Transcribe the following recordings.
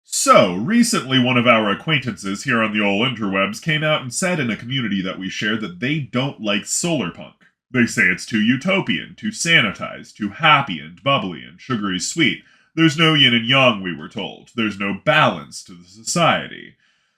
So, recently one of our acquaintances here on the old interwebs came out and said in a community that we share that they don't like Solarpunk. They say it's too utopian, too sanitized, too happy and bubbly and sugary sweet. There's no yin and yang, we were told. There's no balance to the society.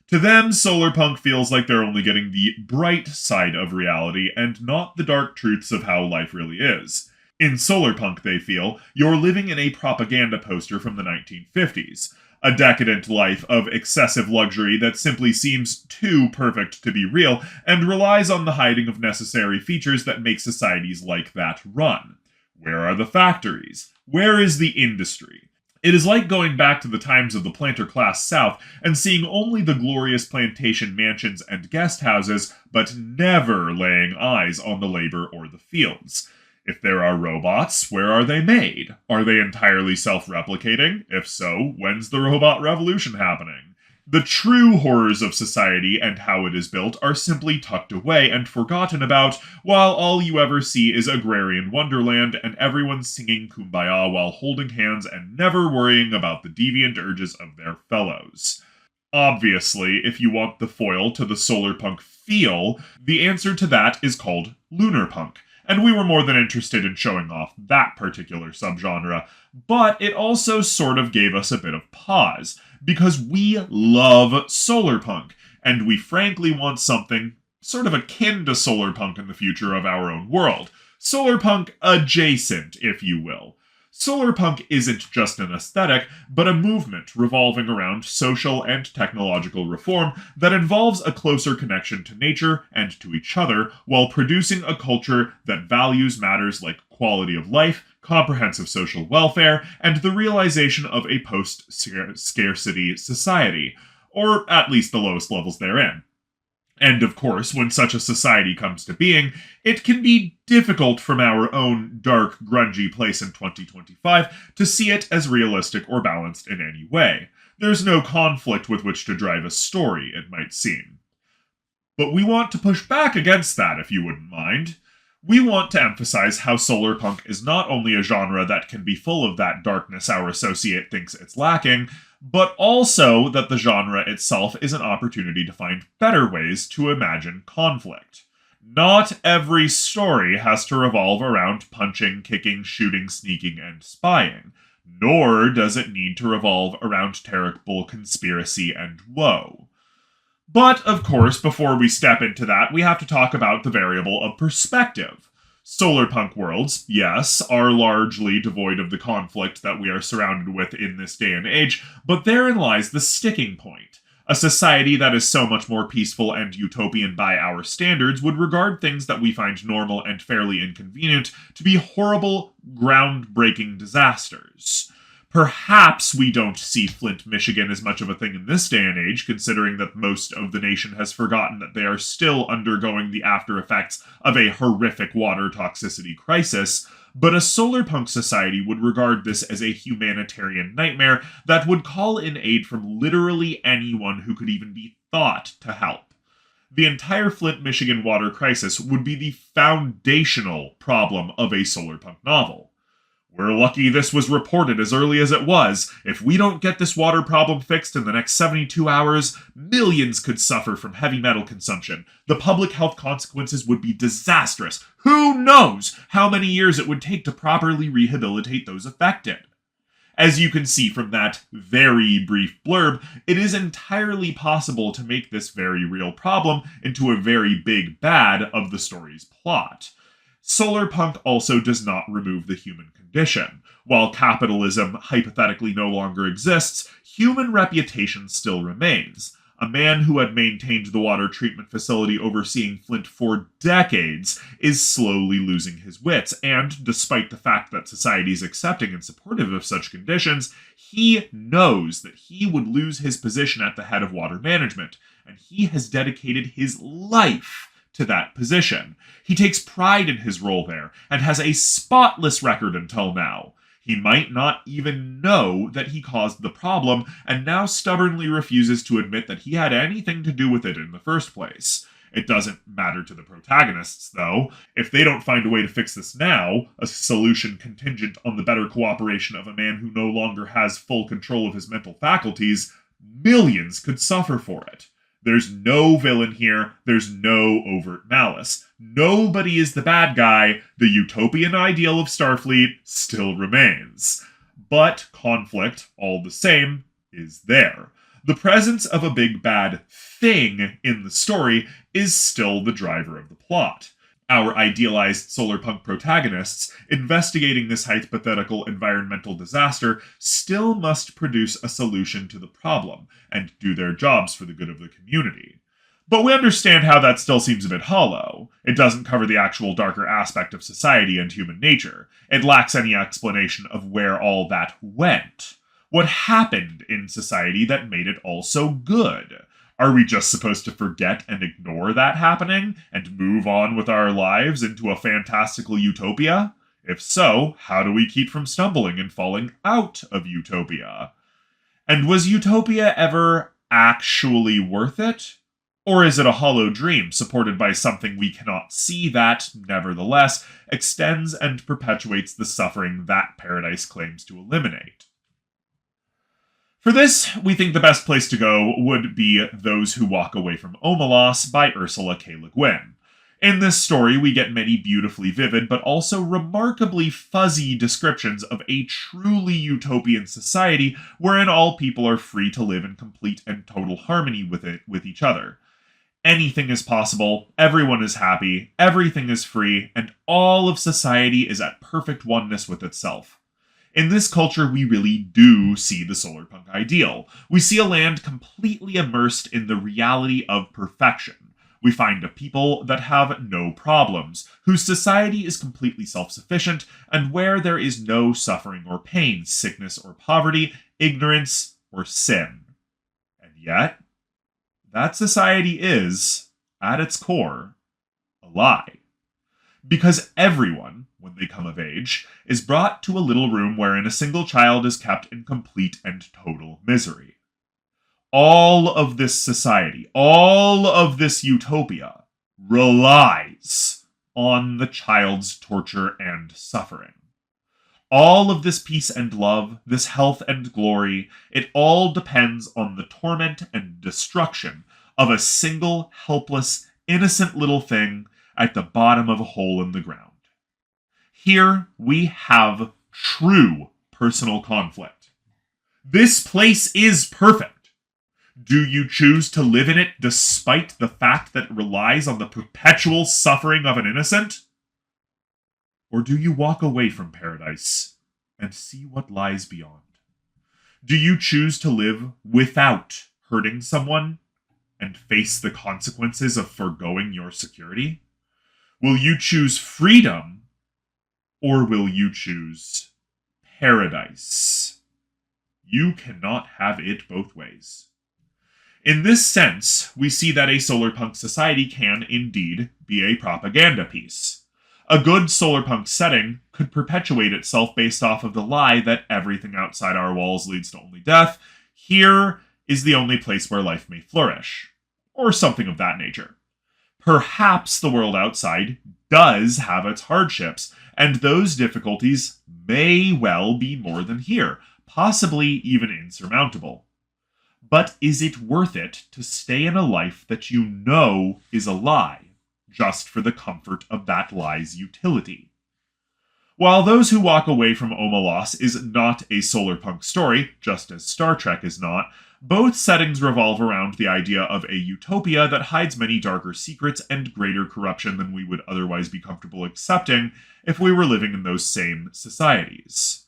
To them, Solarpunk feels like they're only getting the bright side of reality and not the dark truths of how life really is. In Solarpunk, they feel, you're living in a propaganda poster from the 1950s. A decadent life of excessive luxury that simply seems too perfect to be real and relies on the hiding of necessary features that make societies like that run. Where are the factories? Where is the industry? It is like going back to the times of the planter class South and seeing only the glorious plantation mansions and guest houses, but never laying eyes on the labor or the fields. If there are robots, where are they made? Are they entirely self-replicating? If so, when's the robot revolution happening? The true horrors of society and how it is built are simply tucked away and forgotten about, while all you ever see is agrarian wonderland and everyone singing kumbaya while holding hands and never worrying about the deviant urges of their fellows. Obviously, if you want the foil to the solarpunk feel, the answer to that is called lunarpunk. And we were more than interested in showing off that particular subgenre, but it also sort of gave us a bit of pause, because we love solarpunk, and we frankly want something sort of akin to solarpunk in the future of our own world. Solarpunk adjacent, if you will. Solarpunk isn't just an aesthetic, but a movement revolving around social and technological reform that involves a closer connection to nature and to each other, while producing a culture that values matters like quality of life, comprehensive social welfare, and the realization of a post-scarcity society, or at least the lowest levels therein. And of course, when such a society comes to being, it can be difficult from our own dark, grungy place in 2025 to see it as realistic or balanced in any way. There's no conflict with which to drive a story, it might seem. But we want to push back against that, if you wouldn't mind. We want to emphasize how solarpunk is not only a genre that can be full of that darkness our associate thinks it's lacking, but also that the genre itself is an opportunity to find better ways to imagine conflict. Not every story has to revolve around punching, kicking, shooting, sneaking, and spying, nor does it need to revolve around terrible conspiracy and woe. But, of course, before we step into that, we have to talk about the variable of perspective. Solarpunk worlds, yes, are largely devoid of the conflict that we are surrounded with in this day and age, but therein lies the sticking point. A society that is so much more peaceful and utopian by our standards would regard things that we find normal and fairly inconvenient to be horrible, groundbreaking disasters. Perhaps we don't see Flint, Michigan as much of a thing in this day and age, considering that most of the nation has forgotten that they are still undergoing the after effects of a horrific water toxicity crisis, but a solarpunk society would regard this as a humanitarian nightmare that would call in aid from literally anyone who could even be thought to help. The entire Flint, Michigan water crisis would be the foundational problem of a solarpunk novel. We're lucky this was reported as early as it was. If we don't get this water problem fixed in the next 72 hours, millions could suffer from heavy metal consumption. The public health consequences would be disastrous. Who knows how many years it would take to properly rehabilitate those affected? As you can see from that very brief blurb, it is entirely possible to make this very real problem into a very big bad of the story's plot. Solarpunk also does not remove the human condition. While capitalism hypothetically no longer exists, human reputation still remains. A man who had maintained the water treatment facility overseeing Flint for decades is slowly losing his wits, and despite the fact that society is accepting and supportive of such conditions, he knows that he would lose his position at the head of water management, and he has dedicated his life to that position. He takes pride in his role there, and has a spotless record until now. He might not even know that he caused the problem, and now stubbornly refuses to admit that he had anything to do with it in the first place. It doesn't matter to the protagonists, though. If they don't find a way to fix this now, a solution contingent on the better cooperation of a man who no longer has full control of his mental faculties, millions could suffer for it. There's no villain here. There's no overt malice. Nobody is the bad guy. The utopian ideal of Starfleet still remains. But conflict, all the same, is there. The presence of a big bad thing in the story is still the driver of the plot. Our idealized solarpunk protagonists, investigating this hypothetical environmental disaster, still must produce a solution to the problem and do their jobs for the good of the community. But we understand how that still seems a bit hollow. It doesn't cover the actual darker aspect of society and human nature. It lacks any explanation of where all that went. What happened in society that made it all so good? Are we just supposed to forget and ignore that happening and move on with our lives into a fantastical utopia? If so, how do we keep from stumbling and falling out of utopia? And was utopia ever actually worth it? Or is it a hollow dream supported by something we cannot see that, nevertheless, extends and perpetuates the suffering that paradise claims to eliminate? For this, we think the best place to go would be Those Who Walk Away from Omelas by Ursula K. Le Guin. In this story, we get many beautifully vivid but also remarkably fuzzy descriptions of a truly utopian society wherein all people are free to live in complete and total harmony with each other. Anything is possible, everyone is happy, everything is free, and all of society is at perfect oneness with itself. In this culture, we really do see the solarpunk ideal. We see a land completely immersed in the reality of perfection. We find a people that have no problems, whose society is completely self-sufficient, and where there is no suffering or pain, sickness or poverty, ignorance or sin. And yet, that society is, at its core, a lie. Because everyone, when they come of age, is brought to a little room wherein a single child is kept in complete and total misery. All of this society, all of this utopia, relies on the child's torture and suffering. All of this peace and love, this health and glory, it all depends on the torment and destruction of a single, helpless, innocent little thing at the bottom of a hole in the ground. Here we have true personal conflict. This place is perfect. Do you choose to live in it despite the fact that it relies on the perpetual suffering of an innocent? Or do you walk away from paradise and see what lies beyond? Do you choose to live without hurting someone and face the consequences of forgoing your security? Will you choose freedom, or will you choose paradise? You cannot have it both ways. In this sense, we see that a solarpunk society can, indeed, be a propaganda piece. A good solarpunk setting could perpetuate itself based off of the lie that everything outside our walls leads to only death. Here is the only place where life may flourish. Or something of that nature. Perhaps the world outside does have its hardships, and those difficulties may well be more than here, possibly even insurmountable. But is it worth it to stay in a life that you know is a lie, just for the comfort of that lie's utility? While Those Who Walk Away from Omelas is not a solarpunk story, just as Star Trek is not, both settings revolve around the idea of a utopia that hides many darker secrets and greater corruption than we would otherwise be comfortable accepting if we were living in those same societies.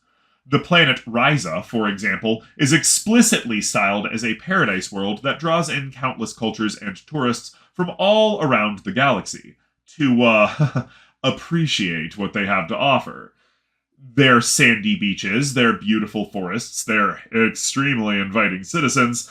The planet Risa, for example, is explicitly styled as a paradise world that draws in countless cultures and tourists from all around the galaxy to, appreciate what they have to offer. Their sandy beaches, their beautiful forests, their extremely inviting citizens,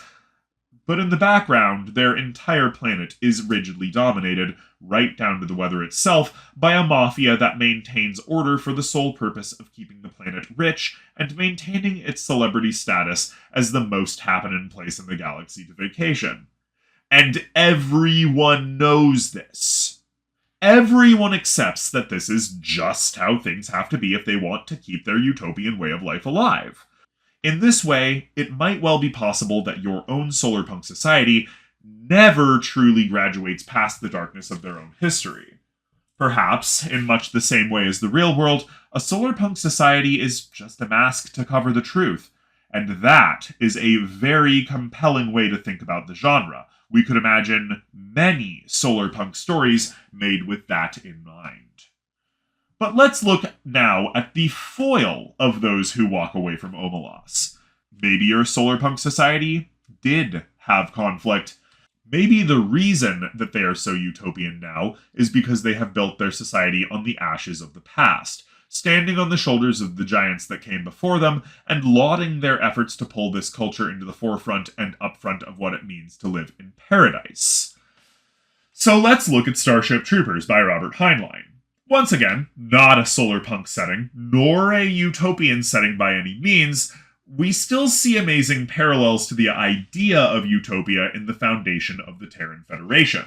but in the background, their entire planet is rigidly dominated, right down to the weather itself, by a mafia that maintains order for the sole purpose of keeping the planet rich and maintaining its celebrity status as the most happening place in the galaxy to vacation. And everyone knows this. Everyone accepts that this is just how things have to be if they want to keep their utopian way of life alive. In this way, it might well be possible that your own solarpunk society never truly graduates past the darkness of their own history. Perhaps, in much the same way as the real world, a solarpunk society is just a mask to cover the truth. And that is a very compelling way to think about the genre. We could imagine many solarpunk stories made with that in mind. But let's look now at the foil of those who walk away from Omelas. Maybe your solarpunk society did have conflict. Maybe the reason that they are so utopian now is because they have built their society on the ashes of the past, standing on the shoulders of the giants that came before them, and lauding their efforts to pull this culture into the forefront and upfront of what it means to live in paradise. So let's look at Starship Troopers by Robert Heinlein. Once again, not a solarpunk setting, nor a utopian setting by any means, we still see amazing parallels to the idea of utopia in the foundation of the Terran Federation.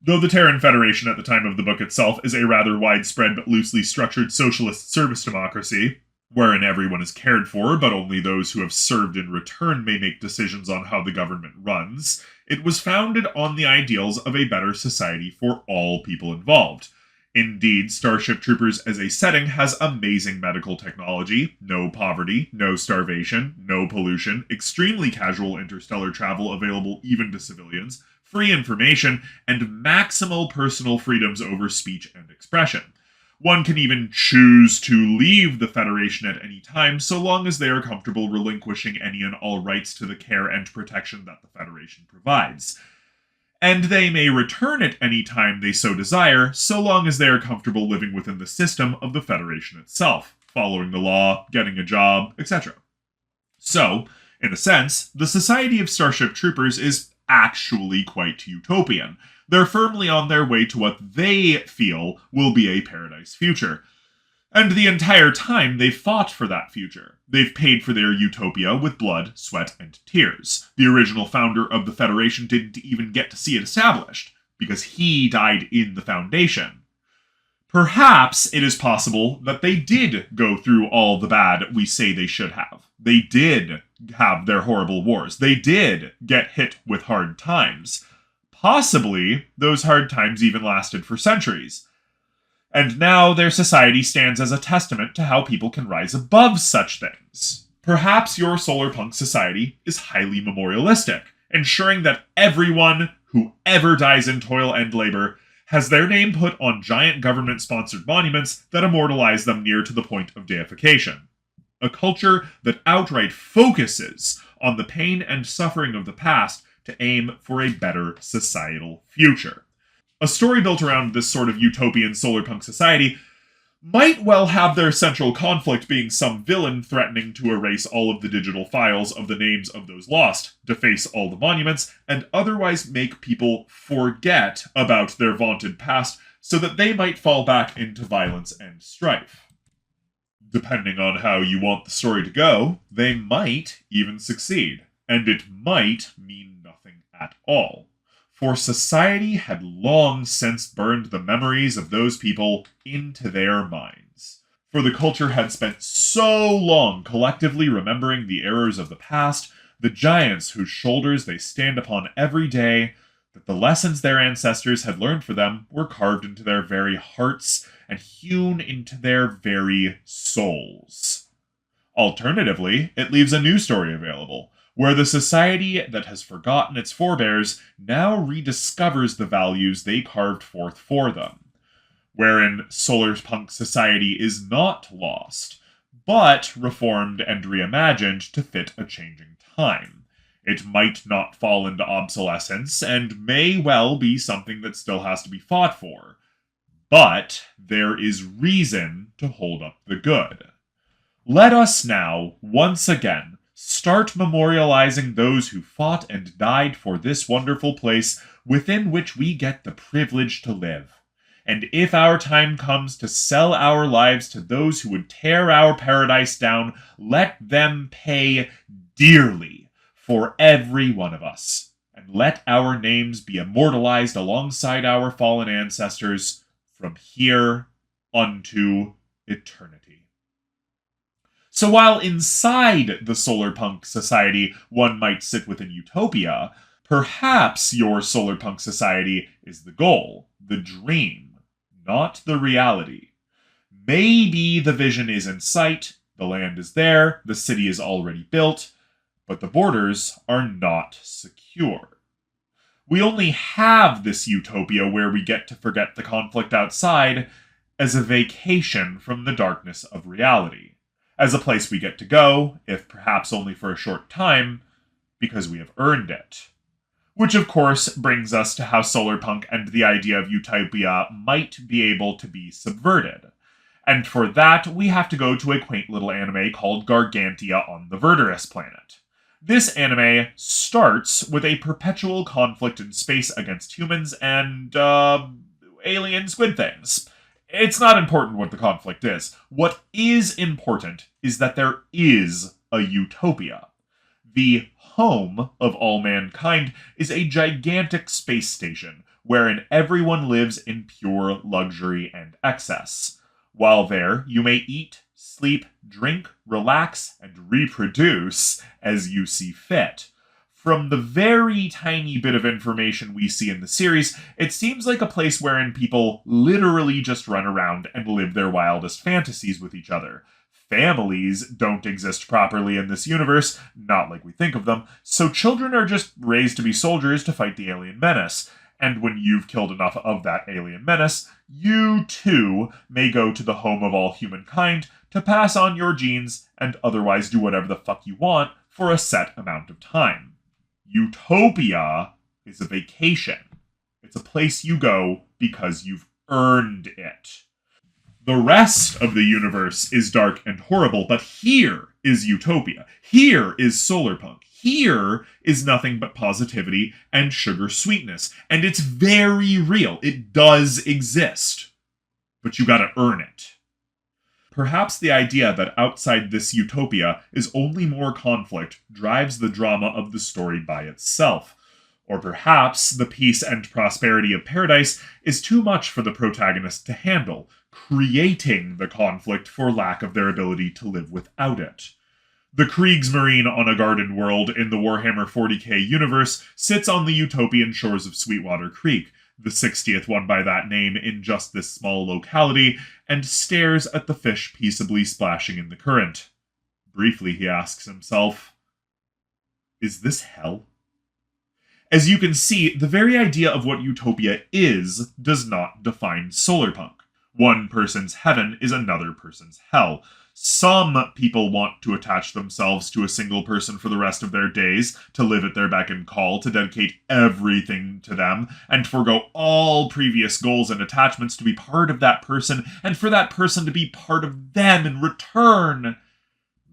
Though the Terran Federation at the time of the book itself is a rather widespread but loosely structured socialist service democracy, wherein everyone is cared for but only those who have served in return may make decisions on how the government runs, it was founded on the ideals of a better society for all people involved. Indeed, Starship Troopers as a setting has amazing medical technology, no poverty, no starvation, no pollution, extremely casual interstellar travel available even to civilians, free information, and maximal personal freedoms over speech and expression. One can even choose to leave the Federation at any time so long as they are comfortable relinquishing any and all rights to the care and protection that the Federation provides. And they may return at any time they so desire, so long as they are comfortable living within the system of the Federation itself, following the law, getting a job, etc. So, in a sense, the Society of Starship Troopers is actually quite utopian. They're firmly on their way to what they feel will be a paradise future. And the entire time they've fought for that future. They've paid for their utopia with blood, sweat, and tears. The original founder of the Federation didn't even get to see it established, because he died in the Foundation. Perhaps it is possible that they did go through all the bad we say they should have. They did have their horrible wars. They did get hit with hard times. Possibly, those hard times even lasted for centuries. And now their society stands as a testament to how people can rise above such things. Perhaps your solarpunk society is highly memorialistic, ensuring that everyone who ever dies in toil and labor has their name put on giant government-sponsored monuments that immortalize them near to the point of deification. A culture that outright focuses on the pain and suffering of the past to aim for a better societal future. A story built around this sort of utopian solarpunk society might well have their central conflict being some villain threatening to erase all of the digital files of the names of those lost, deface all the monuments, and otherwise make people forget about their vaunted past so that they might fall back into violence and strife. Depending on how you want the story to go, they might even succeed, and it might mean nothing at all. For society had long since burned the memories of those people into their minds. For the culture had spent so long collectively remembering the errors of the past, the giants whose shoulders they stand upon every day, that the lessons their ancestors had learned for them were carved into their very hearts and hewn into their very souls. Alternatively, it leaves a new story available, where the society that has forgotten its forebears now rediscovers the values they carved forth for them, wherein Solarpunk society is not lost, but reformed and reimagined to fit a changing time. It might not fall into obsolescence, and may well be something that still has to be fought for, but there is reason to hold up the good. Let us now, once again, start memorializing those who fought and died for this wonderful place within which we get the privilege to live. And if our time comes to sell our lives to those who would tear our paradise down, let them pay dearly for every one of us. and let our names be immortalized alongside our fallen ancestors from here unto eternity. So while inside the Solarpunk society one might sit within utopia, perhaps your Solarpunk society is the goal, the dream, not the reality. Maybe the vision is in sight, the land is there, the city is already built, but the borders are not secure. We only have this utopia where we get to forget the conflict outside as a vacation from the darkness of reality, as a place we get to go, if perhaps only for a short time, because we have earned it. Which, of course, brings us to how Solarpunk and the idea of utopia might be able to be subverted. And for that, we have to go to a quaint little anime called Gargantia on the Verdurous planet. This anime starts with a perpetual conflict in space against humans and, alien squid things. It's not important what the conflict is. What is important is that there is a utopia. The home of all mankind is a gigantic space station wherein everyone lives in pure luxury and excess. While there, you may eat, sleep, drink, relax, and reproduce as you see fit. From the very tiny bit of information we see in the series, it seems like a place wherein people literally just run around and live their wildest fantasies with each other. Families don't exist properly in this universe, not like we think of them, so children are just raised to be soldiers to fight the alien menace. And when you've killed enough of that alien menace, you too may go to the home of all humankind to pass on your genes and otherwise do whatever the fuck you want for a set amount of time. Utopia is a vacation. It's a place you go because you've earned it. The rest of the universe is dark and horrible, but here is utopia. Here is Solarpunk. Here is nothing but positivity and sugar sweetness. And it's very real. It does exist. But you gotta earn it. Perhaps the idea that outside this utopia is only more conflict drives the drama of the story by itself. Or perhaps the peace and prosperity of paradise is too much for the protagonist to handle, creating the conflict for lack of their ability to live without it. The Kriegsmarine on a garden world in the Warhammer 40k universe sits on the utopian shores of Sweetwater Creek, the 60th one by that name in just this small locality, and stares at the fish peaceably splashing in the current. Briefly, he asks himself, is this hell? As you can see, the very idea of what utopia is does not define Solarpunk. One person's heaven is another person's hell. Some people want to attach themselves to a single person for the rest of their days, to live at their beck and call, to dedicate everything to them, and forgo all previous goals and attachments to be part of that person, and for that person to be part of them in return.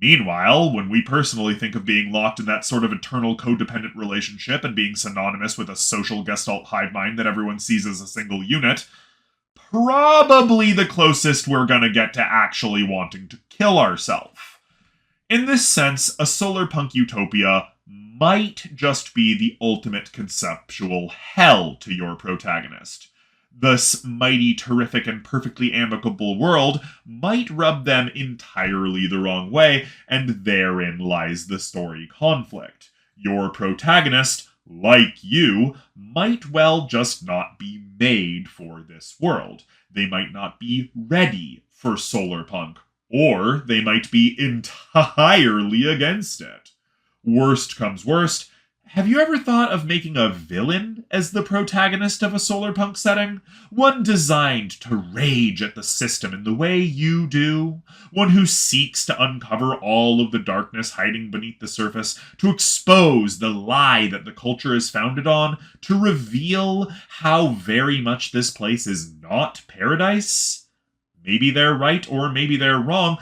Meanwhile, when we personally think of being locked in that sort of eternal codependent relationship and being synonymous with a social gestalt hive mind that everyone sees as a single unit, probably the closest we're gonna get to actually wanting to kill ourselves. In this sense, a Solarpunk utopia might just be the ultimate conceptual hell to your protagonist. This mighty, terrific, and perfectly amicable world might rub them entirely the wrong way, and therein lies the story conflict. Your protagonist, like you, might well just not be made for this world. They might not be ready for Solarpunk, or they might be entirely against it. Worst comes worst, have you ever thought of making a villain as the protagonist of a Solarpunk setting? One designed to rage at the system in the way you do? One who seeks to uncover all of the darkness hiding beneath the surface, to expose the lie that the culture is founded on, to reveal how very much this place is not paradise? Maybe they're right, or maybe they're wrong,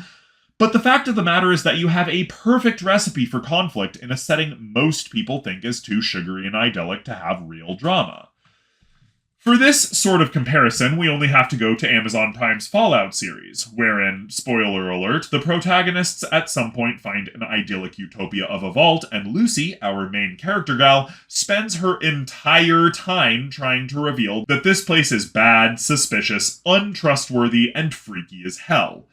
but the fact of the matter is that you have a perfect recipe for conflict in a setting most people think is too sugary and idyllic to have real drama. For this sort of comparison, we only have to go to Amazon Prime's Fallout series, wherein, spoiler alert, the protagonists at some point find an idyllic utopia of a vault, and Lucy, our main character gal, spends her entire time trying to reveal that this place is bad, suspicious, untrustworthy, and freaky as hell.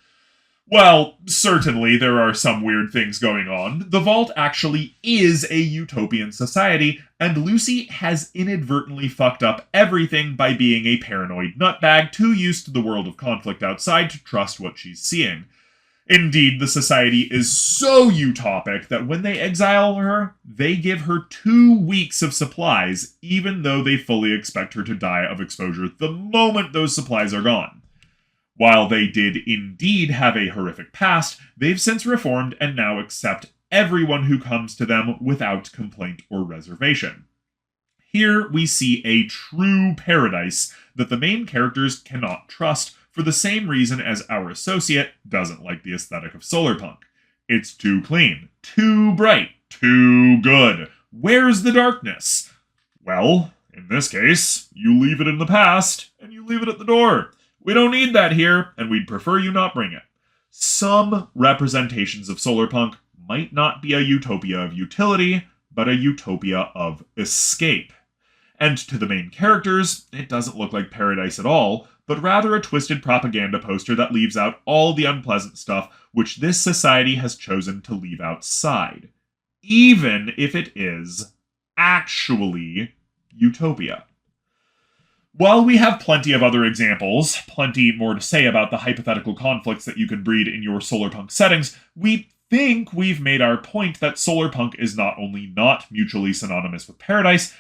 Well, certainly there are some weird things going on. The Vault actually is a utopian society, and Lucy has inadvertently fucked up everything by being a paranoid nutbag too used to the world of conflict outside to trust what she's seeing. Indeed, the society is so utopic that when they exile her, they give her 2 weeks of supplies, even though they fully expect her to die of exposure the moment those supplies are gone. While they did indeed have a horrific past, they've since reformed and now accept everyone who comes to them without complaint or reservation. Here we see a true paradise that the main characters cannot trust for the same reason as our associate doesn't like the aesthetic of Solarpunk. It's too clean, too bright, too good. Where's the darkness? Well, in this case, you leave it in the past and you leave it at the door. We don't need that here, and we'd prefer you not bring it. Some representations of Solarpunk might not be a utopia of utility, but a utopia of escape. And to the main characters, it doesn't look like paradise at all, but rather a twisted propaganda poster that leaves out all the unpleasant stuff which this society has chosen to leave outside. Even if it is actually utopia. While we have plenty of other examples, plenty more to say about the hypothetical conflicts that you can breed in your Solarpunk settings, we think we've made our point that Solarpunk is not only not mutually synonymous with paradise,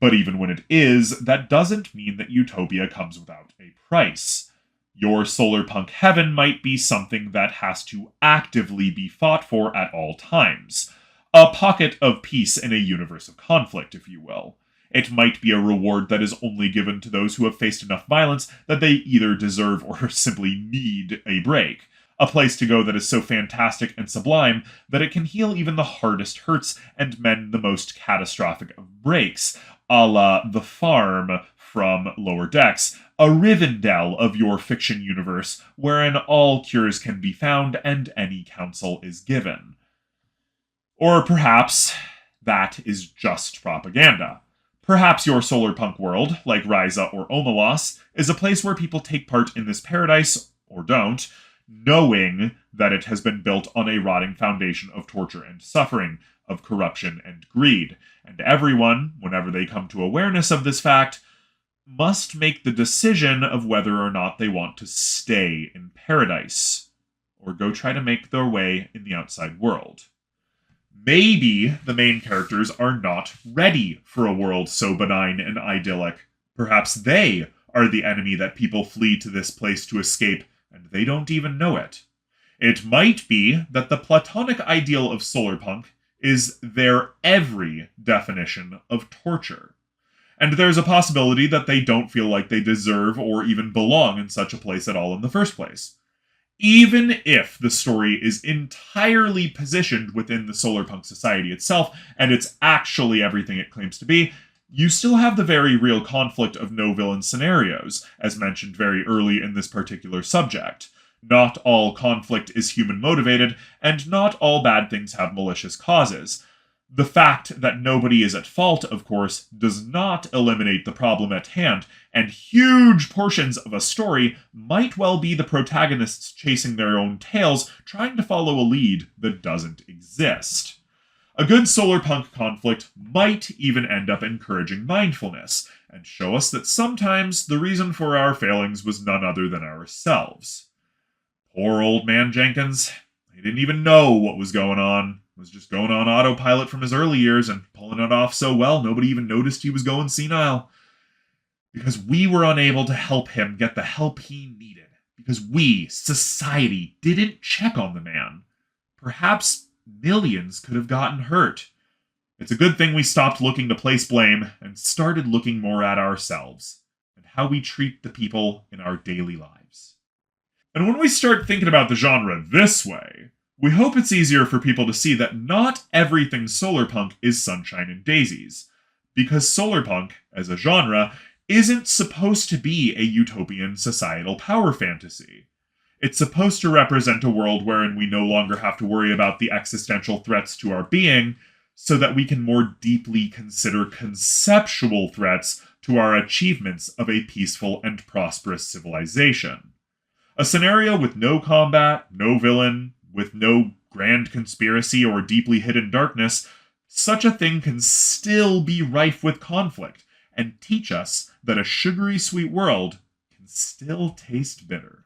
but even when it is, that doesn't mean that utopia comes without a price. Your Solarpunk heaven might be something that has to actively be fought for at all times. A pocket of peace in a universe of conflict, if you will. It might be a reward that is only given to those who have faced enough violence that they either deserve or simply need a break. A place to go that is so fantastic and sublime that it can heal even the hardest hurts and mend the most catastrophic of breaks, a la The Farm from Lower Decks, a Rivendell of your fiction universe, wherein all cures can be found and any counsel is given. Or perhaps that is just propaganda. Perhaps your Solarpunk world, like Ryza or Omelas, is a place where people take part in this paradise, or don't, knowing that it has been built on a rotting foundation of torture and suffering, of corruption and greed, and everyone, whenever they come to awareness of this fact, must make the decision of whether or not they want to stay in paradise, or go try to make their way in the outside world. Maybe the main characters are not ready for a world so benign and idyllic. Perhaps they are the enemy that people flee to this place to escape, and they don't even know it. It might be that the platonic ideal of Solarpunk is their every definition of torture. And there's a possibility that they don't feel like they deserve or even belong in such a place at all in the first place. Even if the story is entirely positioned within the Solarpunk society itself, and it's actually everything it claims to be, you still have the very real conflict of no-villain scenarios, as mentioned very early in this particular subject. Not all conflict is human-motivated, and not all bad things have malicious causes. The fact that nobody is at fault, of course, does not eliminate the problem at hand, and huge portions of a story might well be the protagonists chasing their own tails, trying to follow a lead that doesn't exist. A good Solarpunk conflict might even end up encouraging mindfulness, and show us that sometimes the reason for our failings was none other than ourselves. Poor old man Jenkins. He didn't even know what was going on. Was just going on autopilot from his early years and pulling it off so well nobody even noticed he was going senile. Because we were unable to help him get the help he needed. Because we, society, didn't check on the man. Perhaps millions could have gotten hurt. It's a good thing we stopped looking to place blame and started looking more at ourselves and how we treat the people in our daily lives. And when we start thinking about the genre this way, we hope it's easier for people to see that not everything Solarpunk is sunshine and daisies, because Solarpunk, as a genre, isn't supposed to be a utopian societal power fantasy. It's supposed to represent a world wherein we no longer have to worry about the existential threats to our being, so that we can more deeply consider conceptual threats to our achievements of a peaceful and prosperous civilization. A scenario with no combat, no villain, with no grand conspiracy or deeply hidden darkness, such a thing can still be rife with conflict and teach us that a sugary sweet world can still taste bitter.